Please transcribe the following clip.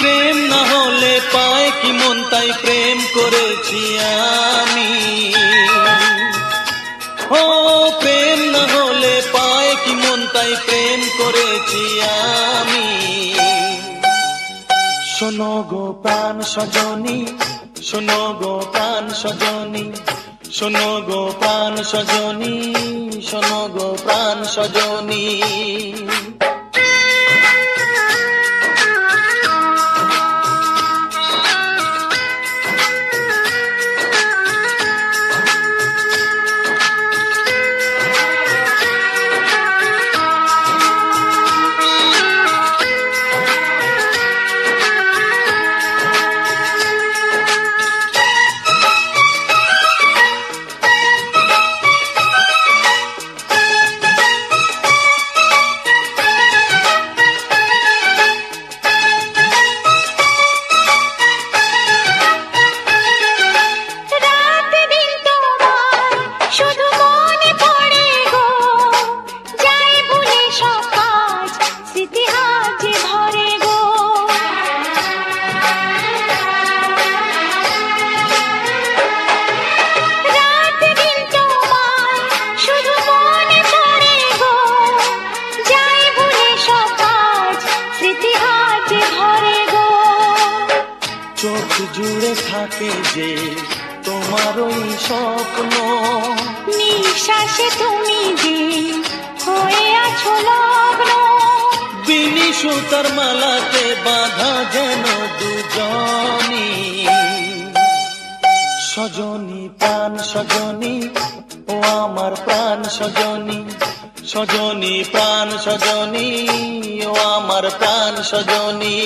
প্রেম না হলে পায় কি মন, তাই প্রেম করেছি আমি। ও প্রেম না হলে পায় কি মন, তাই প্রেম করেছি আমি। শোনো গো প্রাণ সজনী, শোনো গো প্রাণ সজনী, শোনো গো প্রাণ সজনী, শোনো গো প্রাণ সজনী। চোখ জুড়ে থাকে যে তোমার ওই স্বপ্ন, নিঃশ্বাসে তুমি যে হয়ে আছো লগ্ন। বিনি সুতার মালাতে বাঁধা যেন দুজনী। সজনী প্রাণ সজনী, ও আমার প্রাণ সজনী, সজনী প্রাণ সজনী, ও আমার প্রাণ সজনী।